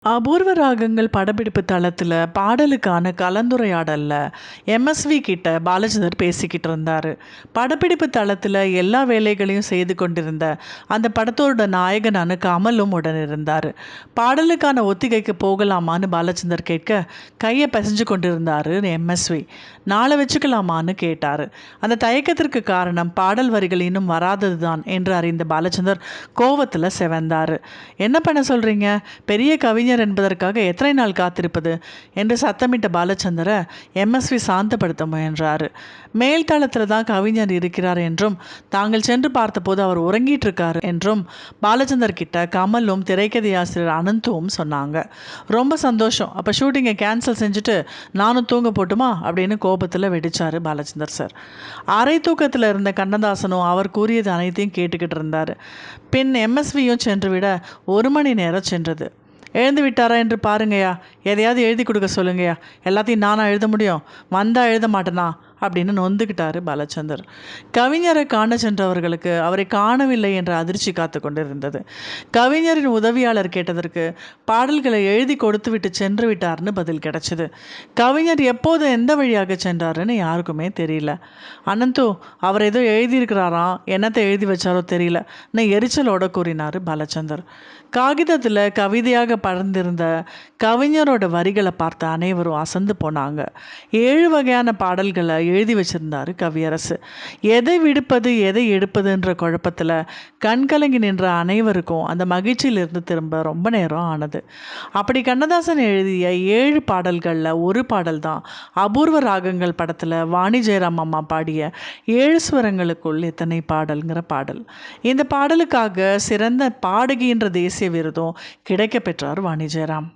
அபூர்வ ராகங்கள் படப்பிடிப்பு தளத்தில் பாடலுக்கான கலந்துரையாடலில் எம்எஸ்வி கிட்ட பாலச்சந்தர் பேசிக்கிட்டு இருந்தார். படப்பிடிப்பு தளத்தில் எல்லா வேலைகளையும் செய்து கொண்டிருந்த அந்த படத்தோட நாயகனான கமலும் உடன் இருந்தார். பாடலுக்கான ஒத்திகைக்கு போகலாமான்னு பாலச்சந்தர் கேட்க கையை பிசைஞ்சு கொண்டிருந்தார் எம்எஸ்வி. நாளை வச்சுக்கலாமான்னு கேட்டார். அந்த தயக்கத்திற்கு காரணம் பாடல் வரிகள் இன்னும் வராதது தான் என்று அறிந்த பாலச்சந்தர் கோவத்தில் செவந்தார். என்ன பண்ண சொல்கிறீங்க? பெரிய கவிஞர் என்பதற்காக எத்தனை நாள் காத்திருப்பது என்று சத்தமிட்ட பாலச்சந்தரை எம்எஸ்வி சாந்தப்படுத்த முயன்றார். மேல்தளத்தில் தான் கவிஞர் இருக்கிறார் என்றும் தாங்கள் சென்று பார்த்தபோது அவர் உறங்கிட்டு இருக்காரு என்றும் பாலச்சந்தர் கிட்ட கமலும் திரைக்கதை ஆசிரியர் அனந்தும் சொன்னாங்க. ரொம்ப சந்தோஷம், அப்போ ஷூட்டிங்கை கேன்சல் செஞ்சுட்டு நானும் தூங்க போட்டுமா அப்படின்னு கோபத்தில் வெடிச்சார் பாலச்சந்தர் சார். அரை தூக்கத்தில் இருந்த கண்ணதாசனும் அவர் கூறியது அனைத்தையும் கேட்டுக்கிட்டு இருந்தார். பின் எம்எஸ்வியும் சென்று விட 1 மணி நேரம் சென்றது. எழுந்து விட்டாரா என்று பாருங்கய்யா, எதையாவது எழுதி கொடுக்க சொல்லுங்கய்யா, எல்லாத்தையும் நானா எழுத முடியும், வந்தால் எழுத மாட்டேனா அப்படின்னு நொந்துக்கிட்டார் பாலச்சந்தர். கவிஞரை காண சென்றவர்களுக்கு அவரை காணவில்லை என்ற அதிர்ச்சி காத்து கொண்டிருந்தது. கவிஞரின் உதவியாளர் கேட்டதற்கு பாடல்களை எழுதி கொடுத்து விட்டு சென்று விட்டார்னு பதில் கிடைச்சது. கவிஞர் எப்போது எந்த வழியாக சென்றாருன்னு யாருக்குமே தெரியல. அனந்து அவர் ஏதோ எழுதியிருக்கிறாராம், என்னத்தை எழுதி வச்சாரோ தெரியல எரிச்சலோட கூறினார் பாலச்சந்தர். காகிதத்தில் கவிதையாக பறந்திருந்த கவிஞரோட வரிகளை பார்த்த அனைவரும் அசந்து போனாங்க. 7 வகையான பாடல்களை எழுதி வச்சிருந்தாரு கவியரசு. எதை விடுப்பது எதை எடுப்பதுன்ற குழப்பத்தில் கண்கலங்கி நின்ற அனைவருக்கும் அந்த மகிழ்ச்சியிலிருந்து திரும்ப ரொம்ப நேரம் ஆனது. அப்படி கண்ணதாசன் எழுதிய 7 பாடல்களில் ஒரு பாடல் தான் அபூர்வ ராகங்கள் படத்தில் வாணி ஜெயராம் அம்மா பாடிய 7 ஸ்வரங்களுக்குள் எத்தனை பாடல்ங்கிற பாடல். இந்த பாடலுக்காக சிறந்த பாடகி என்ற தேசிய விருதும் கிடைக்க பெற்றார் வாணி ஜெயராம்.